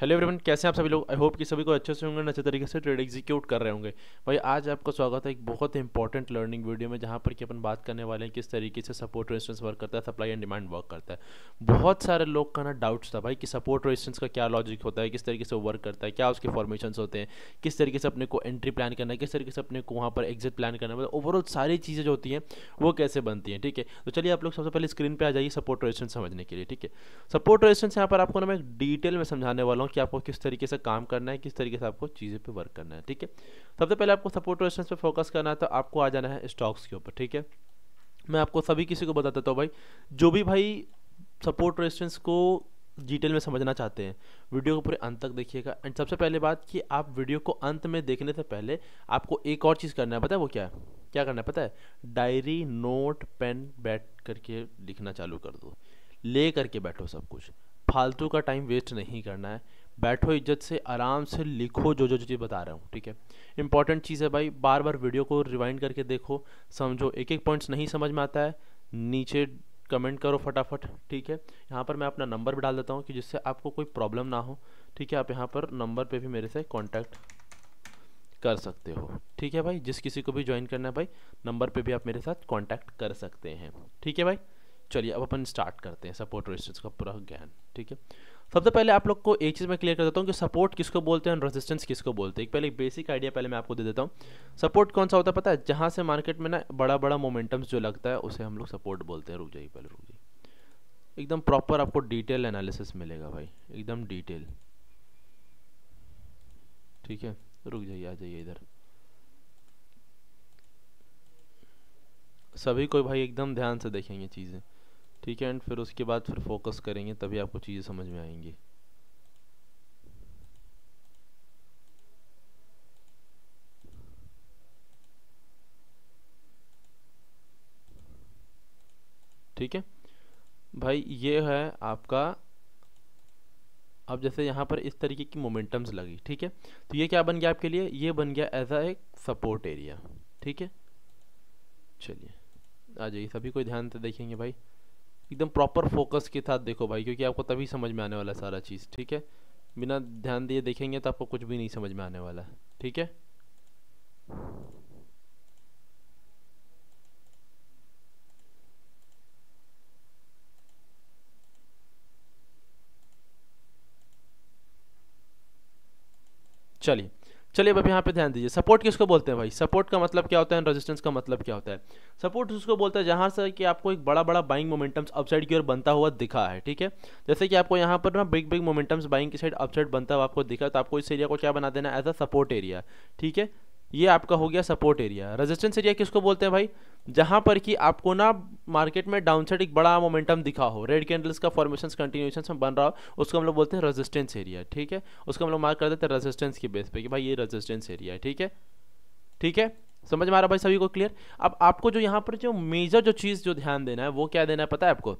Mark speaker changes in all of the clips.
Speaker 1: Hello everyone, कैसे हैं आप सभी लोग। आई होप कि सभी को अच्छे से होंगे, अच्छे तरीके से ट्रेड एग्जीक्यूट कर रहे होंगे। भाई आज आपका स्वागत है एक बहुत इंपॉर्टेंट लर्निंग वीडियो में, जहां पर कि अपन बात करने वाले हैं किस तरीके से सपोर्ट रेजिस्टेंस वर्क करता है, सप्लाई एंड डिमांड वर्क करता है। बहुत सारे लोग का ना डाउट्स था भाई कि सपोर्ट रेजिस्टेंस का क्या लॉजिक होता है, किस तरीके से वर्क करता है, क्या उसके फॉर्मेशंस होते हैं, किस तरीके से अपने को एंट्री प्लान करना है, किस तरीके से अपने को वहाँ पर एग्जिट प्लान करना है, मतलब ओवरऑल सारी चीज़ें जो होती हैं वो कैसे बनती हैं। ठीक है, तो चलिए आप लोग सबसे पहले स्क्रीन पर आ जाइए सपोर्ट रेजिस्टेंस समझने के लिए। ठीक है, सपोर्ट रेजिस्टेंस यहाँ पर आपको ना मैं डिटेल में समझाने वाला हूँ कि आपको किस तरीके से काम करना है, किस तरीके से आपको चीज़ें पे वर्क करना है। ठीक है, सबसे पहले आपको सपोर्ट रेजिस्टेंस पे फोकस करना है, तो आपको आ जाना है स्टॉक्स के ऊपर। ठीक है, मैं आपको सभी किसी को बता देता हूँ भाई, जो भी भाई सपोर्ट रेजिस्टेंस को डिटेल में समझना चाहते हैं वीडियो को पूरे अंत तक देखिएगा। एंड सबसे पहले बात कि आप वीडियो को अंत में देखने से पहले आपको एक और चीज़ करना है, पता है वो क्या है? क्या करना है पता है? डायरी, नोट, पेन बैठ करके लिखना चालू कर दो, ले करके बैठो। सब कुछ फालतू का टाइम वेस्ट नहीं करना है, बैठो इज्जत से, आराम से लिखो जो जो चीज़ बता रहा हूँ। ठीक है, इंपॉर्टेंट चीज़ है भाई, बार बार वीडियो को रिवाइंड करके देखो, समझो। एक एक पॉइंट्स नहीं समझ में आता है नीचे कमेंट करो फटाफट। ठीक है, यहाँ पर मैं अपना नंबर भी डाल देता हूँ कि जिससे आपको कोई प्रॉब्लम ना हो। ठीक है, आप यहाँ पर नंबर पे भी मेरे से कांटेक्ट कर सकते हो। ठीक है भाई, जिस किसी को भी ज्वाइन करना है भाई, नंबर पे भी आप मेरे साथ कांटेक्ट कर सकते हैं। ठीक है भाई, चलिए अब अपन स्टार्ट करते हैं सपोर्ट रेजिस्टेंस का पूरा ज्ञान। ठीक है, सबसे पहले आप लोग को एक चीज़ मैं क्लियर कर देता हूँ कि सपोर्ट किसको बोलते हैं और रेजिस्टेंस किसको बोलते हैं। एक पहले एक बेसिक आइडिया पहले मैं आपको दे देता हूँ। सपोर्ट कौन सा होता है पता है? जहाँ से मार्केट में ना बड़ा बड़ा मोमेंटम्स जो लगता है उसे हम लोग सपोर्ट बोलते हैं। रुक जाइए, पहले रुक जाइए, एकदम प्रॉपर आपको डिटेल एनालिसिस मिलेगा भाई, एकदम डिटेल। ठीक है, रुक जाइए, आ जाइए इधर। सभी कोई भाई एकदम ध्यान से देखेंगे चीज़ें। ठीक है, एंड फिर उसके बाद फिर फोकस करेंगे, तभी आपको चीज़ें समझ में आएंगी। ठीक है भाई, ये है आपका। अब जैसे यहाँ पर इस तरीके की मोमेंटम्स लगी, ठीक है, तो ये क्या बन गया आपके लिए? ये बन गया एज अ एक सपोर्ट एरिया। ठीक है, चलिए आ जाइए, सभी कोई ध्यान से देखेंगे भाई, एकदम प्रॉपर फोकस के साथ देखो भाई, क्योंकि आपको तभी समझ में आने वाला सारा चीज़। ठीक है, बिना ध्यान दिए देखेंगे तो आपको कुछ भी नहीं समझ में आने वाला। ठीक है, चलिए चलिए अब यहाँ पे ध्यान दीजिए। सपोर्ट किसको बोलते हैं भाई? सपोर्ट का मतलब क्या होता है, रेजिस्टेंस का मतलब क्या होता है? सपोर्ट उसको बोलते हैं जहाँ से कि आपको एक बड़ा बड़ा बाइंग मोमेंटम्स अपसाइड की ओर बनता हुआ दिखा है। ठीक है, जैसे कि आपको यहाँ पर ना बिग बिग मोमेंटम्स बाइंग की साइड अपसाइड बनता हुआ आपको दिखा, तो आपको इस एरिया को क्या बना देना? As a support area. ठीक है, ये आपका हो गया सपोर्ट एरिया। रेजिस्टेंस एरिया किसको बोलते हैं भाई? जहां पर कि आपको ना मार्केट में डाउनसाइड एक बड़ा मोमेंटम दिखा हो, रेड कैंडल्स का फॉर्मेशन कंटिन्यूएशन में बन रहा हो, उसको हम लोग बोलते हैं रेजिस्टेंस एरिया। ठीक है, उसको हम लोग मार्क कर देते हैं रेजिस्टेंस की बेस पे कि भाई ये रेजिस्टेंस एरिया है। ठीक है, ठीक है, समझ में आ रहा भाई सभी को? क्लियर। अब आपको जो यहाँ पर जो मेजर जो चीज़ जो ध्यान देना है वो क्या देना है पता है आपको?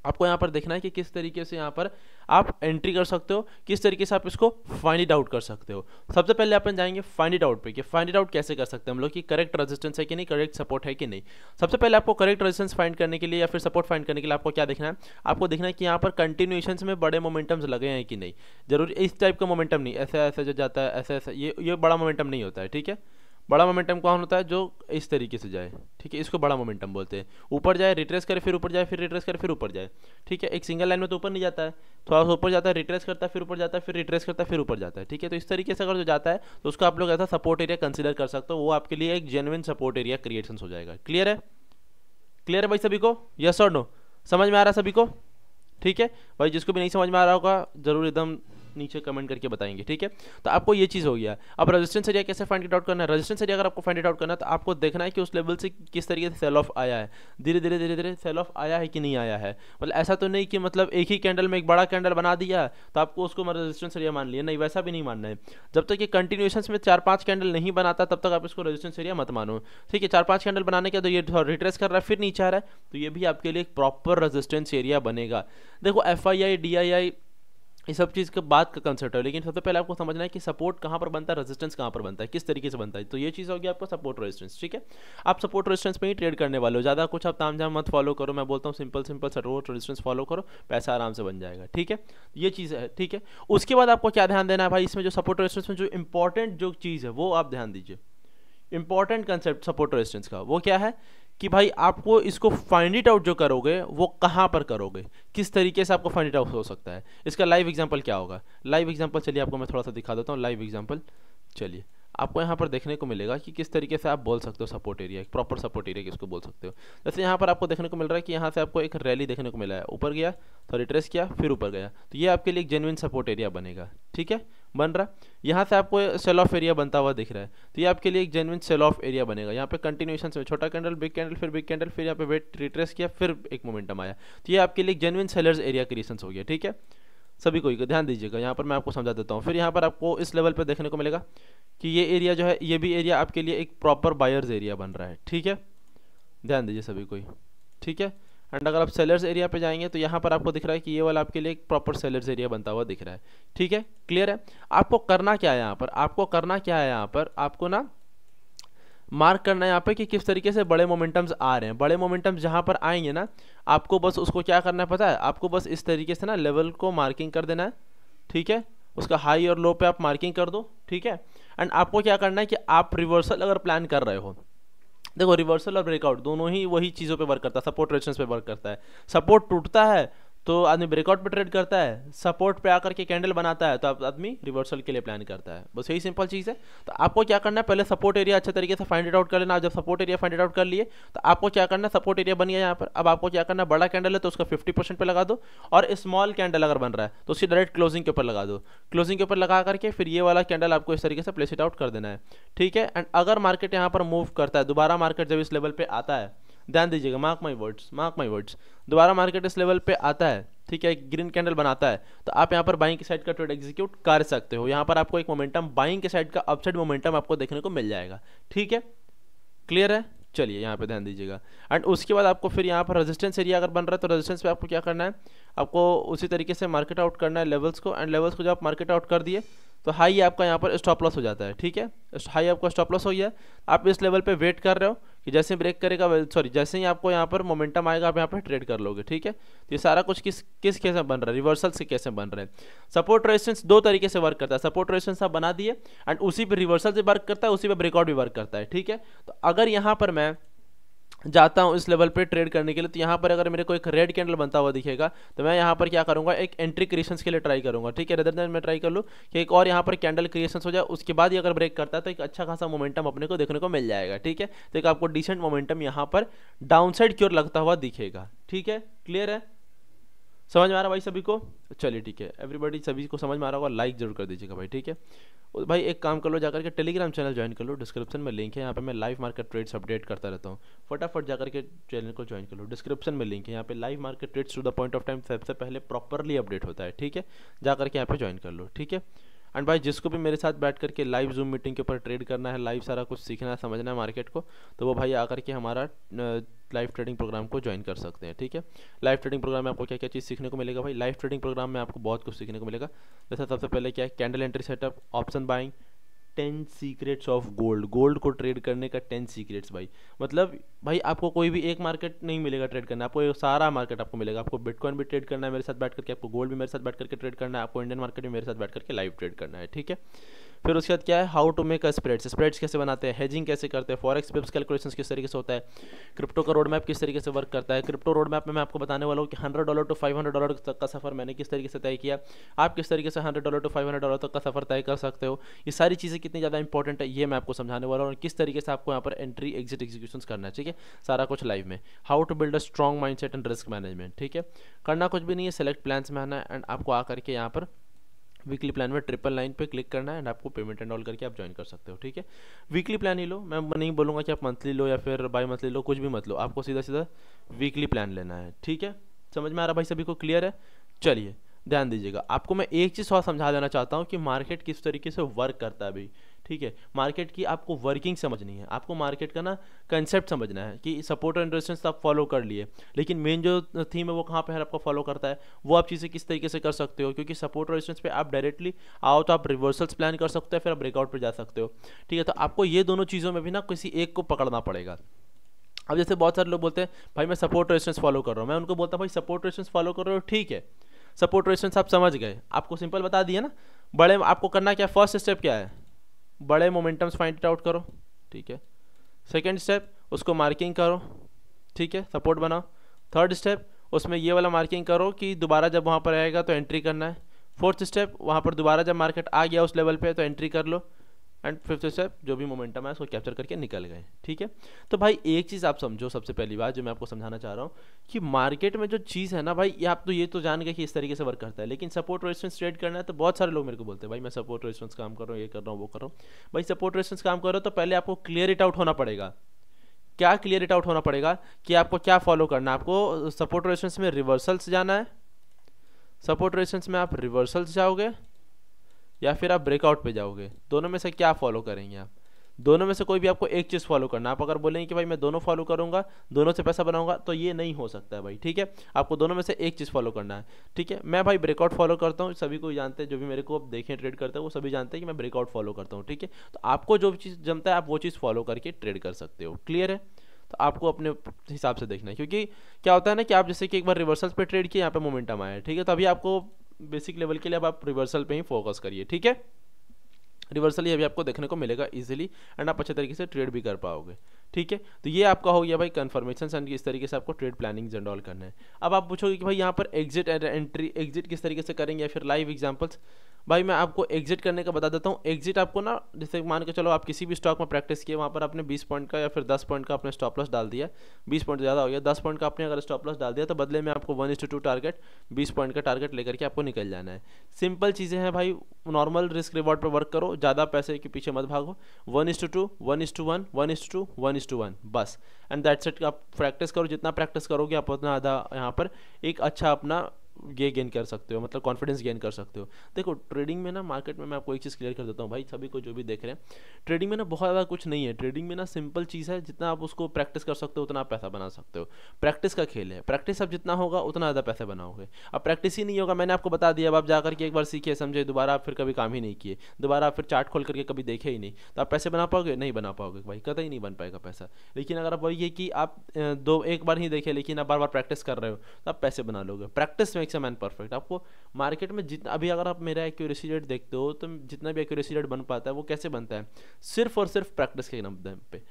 Speaker 1: आपको यहाँ पर देखना है कि किस तरीके से यहाँ पर आप एंट्री कर सकते हो, किस तरीके से आप इसको फाइंड इट आउट कर सकते हो। सबसे पहले अपन जाएंगे फाइंड इट आउट पे कि फाइंड इट आउट कैसे कर सकते हैं हम लोग कि करेक्ट रेजिस्टेंस है कि नहीं, करेक्ट सपोर्ट है कि नहीं। सबसे पहले आपको करेक्ट रेजिस्टेंस फाइंड करने के लिए या फिर सपोर्ट फाइंड करने के लिए आपको क्या देखना है? आपको देखना है कि यहाँ पर कंटिन्यूएशन में बड़े मोमेंटम्स लगे हैं कि नहीं। जरूरी इस टाइप का मोमेंटम नहीं, ऐसा ऐसा जो जाता है ऐसा ऐसा, ये बड़ा मोमेंटम नहीं होता है। ठीक है, बड़ा मोमेंटम कौन होता है? जो इस तरीके से जाए। ठीक है, इसको बड़ा मोमेंटम बोलते हैं। ऊपर जाए, रिट्रेस करे, फिर ऊपर जाए, फिर रिट्रेस करे, फिर ऊपर जाए। ठीक है, एक सिंगल लाइन में तो ऊपर नहीं जाता है, थोड़ा सा ऊपर जाता है, रिट्रेस करता है, फिर ऊपर जाता है, फिर रिट्रेस करता है, फिर ऊपर जाता है। ठीक है, तो इस तरीके से अगर जो जाता है तो उसको आप लोग ऐसा सपोर्ट एरिया कंसिडर कर सकते हो, वो आपके लिए एक जेन्युइन सपोर्ट एरिया क्रिएशन हो जाएगा। क्लियर है? क्लियर है भाई सभी को? यस और नो? समझ में आ रहा है सभी को? ठीक है भाई, जिसको भी नहीं समझ में आ रहा होगा जरूर एकदम नीचे कमेंट करके बताएंगे। ठीक है, तो आपको ये चीज़ हो गया। अब रेजिस्टेंस एरिया कैसे फाइंड आउट करना है? रेजिस्टेंस एरिया अगर आपको फाइंड आउट करना है तो आपको देखना है कि उस लेवल से किस तरीके से सेल ऑफ आया है, धीरे धीरे धीरे धीरे सेल ऑफ आया है कि नहीं आया है। मतलब ऐसा तो नहीं कि मतलब एक ही कैंडल में एक बड़ा कैंडल बना दिया तो आपको उसको रेजिस्टेंस एरिया मान लिया, नहीं, वैसा भी नहीं मानना है। जब तक ये कंटिन्यूएशन में 4-5 कैंडल नहीं बनाता तब तक आप इसको रेजिस्टेंस एरिया मत मानो। ठीक है, 4-5 कैंडल बनाने के तो ये रिट्रेस कर रहा है, फिर नीचे आ रहा है, तो ये भी आपके लिए एक प्रॉपर रेजिस्टेंस एरिया बनेगा। देखो FII DII ये सब चीज़ के बाद का कंसेप्ट है, लेकिन सबसे पहले आपको समझना है कि सपोर्ट कहाँ पर बनता है, रेजिस्टेंस कहाँ पर बनता है, किस तरीके से बनता है। तो ये चीज़ होगी आपका सपोर्ट रेजिस्टेंस, ठीक है। आप सपोर्ट रेजिस्टेंस पे ही ट्रेड करने वाले हो, ज़्यादा कुछ आप तामझाम मत फॉलो करो। मैं बोलता हूँ simple simple support resistance follow करो, पैसा आराम से बन जाएगा, ठीक है। ये चीज़ है, ठीक है। उसके बाद आपको क्या ध्यान देना है भाई, इसमें जो सपोर्ट रेजिस्टेंस में जो इंपॉर्टेंट जो चीज़ है वो आप ध्यान दीजिए। इंपॉर्टेंट कंसेप्ट सपोर्ट रेजिस्टेंस का वो क्या है कि भाई आपको इसको फाइंड इट आउट जो करोगे वो कहाँ पर करोगे, किस तरीके से आपको फाइंड इट आउट हो सकता है। इसका लाइव एग्जांपल क्या होगा, लाइव एग्जांपल चलिए आपको मैं थोड़ा सा दिखा देता हूँ। लाइव एग्जांपल चलिए आपको यहाँ पर देखने को मिलेगा कि किस तरीके से आप बोल सकते हो सपोर्ट एरिया, एक प्रॉपर सपोर्ट एरिया किसको बोल सकते हो। जैसे यहाँ पर आपको देखने को मिल रहा है कि यहाँ से आपको एक रैली देखने को मिला है, ऊपर गया तो रिट्रेस किया फिर ऊपर गया, तो ये आपके लिए एक जेन्युइन सपोर्ट एरिया बनेगा, ठीक है, बन रहा। यहाँ से आपको सेल ऑफ एरिया बनता हुआ दिख रहा है, तो ये आपके लिए एक जेन्युइन सेल ऑफ एरिया बनेगा। यहाँ पे कंटिन्यूएशन में छोटा कैंडल, बिग कैंडल, फिर यहाँ पे वेट रिट्रेस किया, फिर एक मोमेंटम आया, तो ये आपके लिए एक जेन्युइन सेलर्स एरिया क्रिएशन हो गया, ठीक है। सभी को ध्यान दीजिएगा, यहाँ पर मैं आपको समझा देता हूँ। फिर यहाँ पर आपको इस लेवल पे देखने को मिलेगा कि ये एरिया जो है ये भी एरिया आपके लिए एक प्रॉपर बायर्स एरिया बन रहा है, ठीक है। ध्यान दीजिए सभी कोई, ठीक है। एंड अगर आप सेलर्स एरिया पे जाएंगे तो यहाँ पर आपको दिख रहा है कि ये वाला आपके लिए एक प्रॉपर सेलर्स एरिया बनता हुआ दिख रहा है, ठीक है, क्लियर है। आपको करना क्या है यहाँ पर, आपको करना क्या है यहाँ पर, आपको ना मार्क करना है यहाँ पे कि किस तरीके से बड़े मोमेंटम्स आ रहे हैं। बड़े मोमेंटम्स जहाँ पर आएंगे ना, आपको बस उसको क्या करना है पता है, आपको बस इस तरीके से ना लेवल को मार्किंग कर देना है, ठीक है। उसका हाई और लो पे आप मार्किंग कर दो, ठीक है। एंड आपको क्या करना है कि आप रिवर्सल अगर प्लान कर रहे हो, देखो रिवर्सल और ब्रेकआउट दोनों ही वही चीज़ों पे वर्क करता है, सपोर्ट रेजिस्टेंस पे वर्क करता है। सपोर्ट टूटता है तो आदमी ब्रेकआउट पे ट्रेड करता है, सपोर्ट पे आकर के कैंडल बनाता है तो आदमी रिवर्सल के लिए प्लान करता है, बस यही सिंपल चीज़ है। तो आपको क्या करना है, पहले सपोर्ट एरिया अच्छे तरीके से फाइंड इट आउट कर लेना। जब support area find it out कर लिए तो आपको क्या करना है, सपोर्ट एरिया बन गया यहाँ पर, अब आपको क्या करना है, बड़ा कैंडल है तो उसका 50% पे लगा दो, और स्मॉल कैंडल अगर बन रहा है तो उसकी डायरेक्ट क्लोजिंग के ऊपर लगा दो। क्लोजिंग के ऊपर लगा करके फिर ये वाला कैंडल आपको इस तरीके से प्लेस इट आउट कर देना है, ठीक है। एंड अगर मार्केट यहाँ पर मूव करता है, दोबारा मार्केट जब इस लेवल पे आता है, ध्यान दीजिएगा, मार्क माई वर्ड्स, दोबारा मार्केट इस लेवल पे आता है, ठीक है, एक ग्रीन कैंडल बनाता है, तो आप यहाँ पर बाइंग की साइड का ट्रेड एग्जीक्यूट कर सकते हो। यहाँ पर आपको एक मोमेंटम बाइंग के साइड का अपसाइड मोमेंटम आपको देखने को मिल जाएगा, ठीक है, क्लियर है। चलिए यहाँ पे ध्यान दीजिएगा। एंड उसके बाद आपको फिर यहाँ पर रेजिस्टेंस एरिया अगर बन रहा है तो रेजिस्टेंस पे आपको क्या करना है, आपको उसी तरीके से मार्केट आउट करना है लेवल्स को। एंड लेवल्स को जब आप मार्केट आउट कर दिए तो हाई आपका यहाँ पर स्टॉप लॉस हो जाता है, ठीक है, हाई आपका स्टॉप लॉस हो गया। आप इस लेवल पे वेट कर रहे हो कि जैसे ब्रेक करेगा, सॉरी जैसे ही आपको यहाँ पर मोमेंटम आएगा आप यहाँ पर ट्रेड कर लोगे, ठीक है। तो ये सारा कुछ किस किस कैसे बन रहा है, रिवर्सल से कैसे बन रहा है। सपोर्ट रेजिस्टेंस दो तरीके से वर्क करता है, सपोर्ट रेजिस्टेंस आप बना दिए एंड उसी पर रिवर्सल से वर्क करता है, उसी पर ब्रेकआउट भी वर्क करता है, ठीक है। तो अगर यहाँ पर मैं जाता हूं इस लेवल पे ट्रेड करने के लिए, तो यहाँ पर अगर मेरे को एक रेड कैंडल बनता हुआ दिखेगा तो मैं यहाँ पर क्या करूँगा, एक एंट्री क्रिएशंस के लिए ट्राई करूँगा, ठीक है। रेदर देन मैं ट्राई कर लूँ कि एक और यहाँ पर कैंडल क्रिएशंस हो जाए, उसके बाद ही अगर ब्रेक करता है तो एक अच्छा खासा मोमेंटम अपने को देखने को मिल जाएगा, ठीक है। तो एक आपको डिसेंट मोमेंटम यहाँ पर डाउन साइड की ओर लगता हुआ दिखेगा, ठीक है, क्लियर है, समझ में आ रहा भाई सभी को। चलिए ठीक है, एवरीबॉडी सभी को समझ में आ रहा होगा, लाइक जरूर कर दीजिएगा भाई, ठीक है। भाई एक काम कर लो, जाकर के टेलीग्राम चैनल ज्वाइन कर लो, डिस्क्रिप्शन में लिंक है, यहाँ पे मैं लाइव मार्केट ट्रेड्स अपडेट करता रहता हूँ, फटाफट जाकर के चैनल को ज्वाइन कर लो, डिस्क्रिप्शन में लिंक है, यहाँ पे live market trades to the point of time सबसे पहले प्रॉपरली अपडेट होता है, ठीक है, जाकर के यहाँ पे ज्वाइन कर लो, ठीक है। एंड भाई जिसको भी मेरे साथ बैठ करके लाइव जूम मीटिंग के ऊपर ट्रेड करना है, लाइव सारा कुछ सीखना है, समझना है मार्केट को, तो वो भाई आकर के हमारा लाइव ट्रेडिंग प्रोग्राम को ज्वाइन कर सकते हैं, ठीक है। लाइव ट्रेडिंग प्रोग्राम में आपको क्या क्या चीज़ सीखने को मिलेगा भाई, लाइव ट्रेडिंग प्रोग्राम में आपको बहुत कुछ सीखने को मिलेगा। जैसे सबसे पहले क्या है, candle entry setup, option buying, 10 secrets of gold, gold को ट्रेड करने का 10 सीक्रेट्स भाई। मतलब भाई आपको कोई भी एक मार्केट नहीं मिलेगा ट्रेड करना, आपको सारा मार्केट आपको मिलेगा। आपको बिटकॉइन भी ट्रेड करना है मेरे साथ बैठ करके, आपको गोल्ड भी मेरे साथ बैठ करके ट्रेड करना है, आपको इंडियन मार्केट भी मेरे साथ बैठ करके लाइव ट्रेड करना है, ठीक है। फिर उसके बाद क्या है, how to make a spreads, spreads कैसे बनाते हैं, हेजिंग कैसे करते हैं, फॉरेक्स पिप्स कैलकुलेशंस किस तरीके से होता है, क्रिप्टो का रोड मैप किस तरीके से वर्क करता है। क्रिप्टो रोड मैप में मैं आपको बताने वाला हूँ कि $100 to $500 तक का सफर मैंने किस तरीके से तय किया, आप किस तरीके से $100 to $500 तक का सफर तय कर सकते हो। ये सारी चीज़ें कितनी ज़्यादा इंपॉर्टेंट है ये मैं आपको समझाने वाला हूँ, और किस तरीके से आपको यहाँ पर एंट्री एग्जिट एग्जीक्यूशन करना है, ठीक है, सारा कुछ लाइव में। How to build a strong mindset and risk management, ठीक है, करना कुछ भी नहीं है, सेलेक्ट प्लान्स में आना है एंड आपको आकर के यहाँ पर वीकली प्लान में 999 पे क्लिक करना है एंड आपको पेमेंट एंड ऑल करके आप ज्वाइन कर सकते हो, ठीक है। वीकली प्लान ही लो, मैं नहीं बोलूँगा कि आप मंथली लो या फिर बाई मंथली लो, कुछ भी मत लो, आपको सीधा सीधा वीकली प्लान लेना है, ठीक है। समझ में आ रहा भाई सभी को, क्लियर है। चलिए ध्यान दीजिएगा, आपको मैं एक चीज़ और समझा देना चाहता हूँ कि मार्केट किस तरीके से वर्क करता है अभी, ठीक ठीक है, मार्केट की आपको वर्किंग समझनी है, आपको मार्केट का ना कंसेप्ट समझना है कि सपोर्ट और रेजिस्टेंस आप फॉलो कर लिए, लेकिन मेन जो थीम है वो कहाँ पे है आपको फॉलो करता है, वो आप चीज़ें किस तरीके से कर सकते हो, क्योंकि सपोर्ट और रेजिस्टेंस पे आप डायरेक्टली आओ तो आप रिवर्सल्स प्लान कर सकते हैं, फिर आप ब्रेकआउट पर जा सकते हो। ठीक है, तो आपको ये दोनों चीज़ों में भी ना किसी एक को पकड़ना पड़ेगा। अब जैसे बहुत सारे लोग बोलते हैं भाई मैं सपोर्ट रेजिस्टेंस फॉलो कर रहा हूँ, मैं उनको बोलता हूँ भाई सपोर्ट रेजिस्टेंस फॉलो कर रहे हो ठीक है, सपोर्ट रेजिस्टेंस आप समझ गए, आपको सिंपल बता दिया ना, बड़े आपको करना क्या, फर्स्ट स्टेप क्या है, बड़े मोमेंटम्स फाइंड इट आउट करो, ठीक है। सेकंड स्टेप उसको मार्किंग करो, ठीक है, सपोर्ट बनाओ। थर्ड स्टेप उसमें ये वाला मार्किंग करो कि दोबारा जब वहाँ पर आएगा तो एंट्री करना है। फोर्थ स्टेप वहाँ पर दोबारा जब मार्केट आ गया उस लेवल पे तो एंट्री कर लो। एंड फिफ्थ स्टेप जो भी मोमेंटम है उसको कैप्चर करके निकल गए, ठीक है। तो भाई एक चीज़ आप समझो, सबसे पहली बात जो मैं आपको समझाना चाह रहा हूँ कि मार्केट में जो चीज़ है ना भाई, ये आप तो ये तो जान गए कि इस तरीके से वर्क करता है, लेकिन सपोर्ट रेजिस्टेंस ट्रेड करना है तो बहुत सारे लोग मेरे को बोलते हैं भाई मैं सपोर्ट रेजिस्टेंस काम कर रहा हूँ, ये कर रहा हूँ, वो कर रहा हूँ। भाई सपोर्ट रेजिस्टेंस काम कर रहे हो तो पहले आपको क्लियर इट आउट होना पड़ेगा। क्या क्लियर इट आउट होना पड़ेगा कि आपको क्या फॉलो करना है, आपको सपोर्ट रेजिस्टेंस में रिवर्सल्स जाना है, सपोर्ट रेजिस्टेंस में आप रिवर्सल्स जाओगे या फिर आप ब्रेकआउट पे जाओगे, दोनों में से क्या फॉलो करेंगे आप, दोनों में से कोई भी आपको एक चीज़ फॉलो करना है। आप अगर बोलेंगे कि भाई मैं दोनों फॉलो करूंगा, दोनों से पैसा बनाऊंगा, तो ये नहीं हो सकता है भाई, ठीक है। आपको दोनों में से एक चीज़ फॉलो करना है, ठीक है। मैं भाई ब्रेकआउट फॉलो करता हूँ, सभी को जानते हैं, जो भी मेरे को देखें ट्रेड करते हैं वो सभी जानते हैं कि मैं ब्रेकआउट फॉलो करता हूँ, ठीक है। तो आपको जो चीज़ जमता है आप वो चीज़ फॉलो करके ट्रेड कर सकते हो, क्लियर है। तो आपको अपने हिसाब से देखना है, क्योंकि क्या होता है ना कि आप जैसे कि एक बार रिवर्सल्स पे ट्रेड किए, यहाँ पे मोमेंटम आया है, ठीक है, तो अभी आपको बेसिक लेवल के लिए अब आप रिवर्सल पे ही फोकस करिए, ठीक है। रिवर्सल ही अभी आपको देखने को मिलेगा इजीली एंड आप अच्छे तरीके से ट्रेड भी कर पाओगे, ठीक है। तो ये आपका हो गया भाई कन्फर्मेशन एंड इस तरीके से आपको ट्रेड प्लानिंग एंड ऑल करना है। अब आप पूछोगे कि भाई यहाँ पर एग्जिट एंड एंट्री, एग्जिट किस तरीके से करेंगे या फिर लाइव एग्जांपल्स। भाई मैं आपको एग्जिट करने का बता देता हूँ। एग्जिट आपको ना, जैसे मान के चलो आप किसी भी स्टॉक में प्रैक्टिस किए, वहाँ पर आपने 20 पॉइंट का या फिर 10 पॉइंट का अपने स्टॉप लॉस डाल दिया, 20 पॉइंट ज़्यादा हो गया, 10 पॉइंट का आपने अगर स्टॉप लॉस डाल दिया तो बदले में आपको 1:2 टारगेट, 20 पॉइंट का टारगेट लेकर के आपको निकल जाना है। सिंपल चीज़ें हैं भाई, नॉर्मल रिस्क रिवॉर्ड पर वर्क करो, ज़्यादा पैसे के पीछे मत भागो, 1:2, 1:1, 1:2, 1:1 बस, एंड दैट्स इट। आप प्रैक्टिस करो, जितना प्रैक्टिस करोगे आप उतना ज़्यादा यहाँ पर एक अच्छा अपना ये गेन कर सकते हो, मतलब कॉन्फिडेंस गेन कर सकते हो। देखो ट्रेडिंग में ना, मार्केट में मैं आपको एक चीज़ क्लियर कर देता हूँ भाई, सभी को जो भी देख रहे हैं, ट्रेडिंग में ना बहुत ज़्यादा कुछ नहीं है। ट्रेडिंग में ना सिंपल चीज़ है, जितना आप उसको प्रैक्टिस कर सकते हो उतना आप पैसा बना सकते हो। प्रैक्टिस का खेल है, प्रैक्टिस अब जितना होगा उतना ज़्यादा पैसे बनाओगे। अब प्रैक्टिस ही नहीं होगा, मैंने आपको बता दिया, अब आप जाकर के एक बार सीखे समझे, दोबारा आप फिर कभी काम ही नहीं किए, दोबारा आप फिर चार्ट खोल करके कभी देखे ही नहीं, तो आप पैसे बना पाओगे? नहीं बना पाओगे भाई, कतई नहीं बन पाएगा पैसा। लेकिन अगर आप वही है कि आप एक बार ही देखे लेकिन आप बार बार प्रैक्टिस कर रहे हो तो आप पैसे बना लोगे। Practice makes a man perfect. आपको मार्केट में जितना अभी अगर आप मेरा एक्यूरेसी रेट देखते हो तो जितना भी एक्यूरेसी रेट बन पाता है वो कैसे बनता है, सिर्फ और सिर्फ प्रैक्टिस के नाम पे।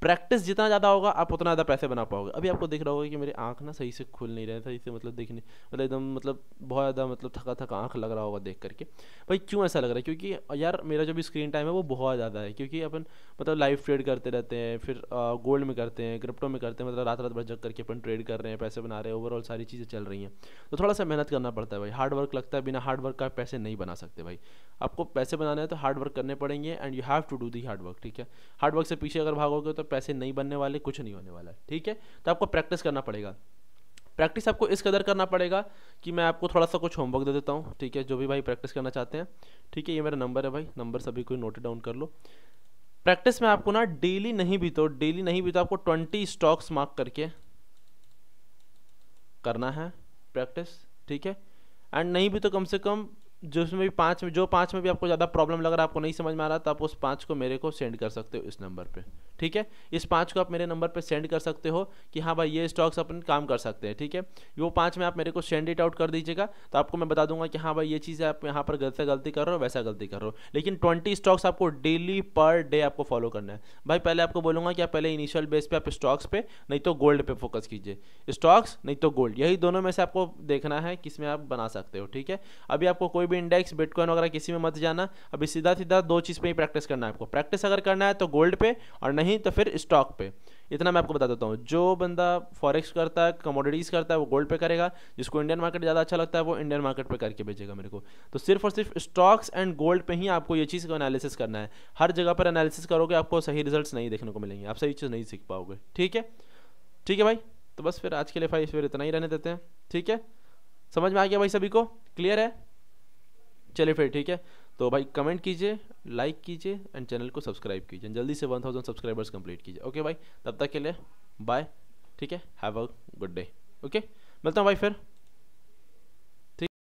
Speaker 1: प्रैक्टिस जितना ज़्यादा होगा आप उतना ज़्यादा पैसे बना पाओगे। अभी आपको दिख रहा होगा कि मेरे आँख ना सही से खुल नहीं रहे, सही से मतलब दिखने, मतलब एकदम मतलब बहुत ज़्यादा मतलब थका थका आँख लग रहा होगा देख करके। भाई क्यों ऐसा लग रहा है? क्योंकि यार मेरा जो भी स्क्रीन टाइम है वो बहुत ज़्यादा है, क्योंकि अपन मतलब लाइव ट्रेड करते रहते हैं, फिर गोल्ड में करते हैं, क्रिप्टो में करते हैं, मतलब रात रात भर जग करके अपन ट्रेड कर रहे हैं, पैसे बना रहे हैं, ओवरऑल सारी चीज़ें चल रही हैं, तो थोड़ा सा मेहनत करना पड़ता है भाई, हार्ड वर्क लगता है। बिना हार्ड वर्क का पैसे नहीं बना सकते भाई। आपको पैसे बनाने हैं तो हार्ड वर्क करने पड़ेंगे and you have to do the hard work, ठीक है। हार्ड वर्क से पीछे अगर भागोगे तो पैसे नहीं बनने वाले, कुछ नहीं होने वाला है, ठीक है। तो आपको प्रैक्टिस करना पड़ेगा। प्रैक्टिस आपको इस कदर करना पड़ेगा कि मैं आपको थोड़ा सा कुछ होमवर्क दे देता हूँ, ठीक है, जो भी भाई प्रैक्टिस करना चाहते हैं, ठीक है। ये मेरा नंबर है भाई, नंबर सभी को नोट डाउन कर लो। प्रैक्टिस में आपको ना डेली नहीं भी तो आपको 20 स्टॉक्स मार्क करके करना है प्रैक्टिस, ठीक है। एंड नहीं भी तो कम से कम जिसमें भी पाँच में भी आपको ज़्यादा प्रॉब्लम लग रहा है, आपको नहीं समझ में आ रहा, तो आप उस 5 को मेरे को सेंड कर सकते हो इस नंबर पे, ठीक है। इस 5 को आप मेरे नंबर पे सेंड कर सकते हो कि हाँ भाई ये स्टॉक्स अपन काम कर सकते हैं, ठीक है। वो 5 में आप मेरे को सेंड इट आउट कर दीजिएगा, तो आपको मैं बता दूंगा कि हाँ भाई ये चीज़ आप यहाँ पर गलती कर रहे हो, वैसा गलती कर रहे हो। लेकिन 20 स्टॉक्स आपको डेली पर डे आपको फॉलो करना है भाई। पहले आपको बोलूँगा कि आप पहले इनिशियल बेस पे आप स्टॉक्स पे नहीं तो गोल्ड पे फोकस कीजिए, स्टॉक्स नहीं तो गोल्ड, यही दोनों में से आपको देखना है किस में आप बना सकते हो, ठीक है। अभी आपको कोई भी इंडेक्स, बिटकॉइन वगैरह किसी में मत जाना, अभी सीधा सीधा 2 चीज़ पे ही प्रैक्टिस करना है आपको। प्रैक्टिस अगर करना है तो गोल्ड पे और नहीं तो फिर स्टॉक पे। इतना मैं आपको बता देता हूँ, जो बंदा फॉरेक्स करता है, कमोडिटीज़ करता है, वो गोल्ड पे करेगा, जिसको इंडियन मार्केट ज़्यादा अच्छा लगता है वो इंडियन मार्केट पे करके भेजेगा मेरे को। तो सिर्फ और सिर्फ स्टॉक्स एंड गोल्ड पे ही आपको ये चीज़ का एनालिसिस करना है। हर जगह पर एनालिसिस करोगे आपको सही रिजल्ट्स नहीं देखने को मिलेंगे, आप सही चीज़ नहीं सीख पाओगे, ठीक है। ठीक है भाई, तो बस फिर आज के लिए भाई फिर इतना ही रहने देते हैं, ठीक है। समझ में आ गया भाई सभी को? क्लियर है? चलिए फिर ठीक है। तो भाई कमेंट कीजिए, लाइक कीजिए एंड चैनल को सब्सक्राइब कीजिए, जल्दी से 1000 सब्सक्राइबर्स कंप्लीट कीजिए। ओके भाई, तब तक के लिए बाय। ठीक है, have a good day. Okay, मिलता हूँ भाई फिर।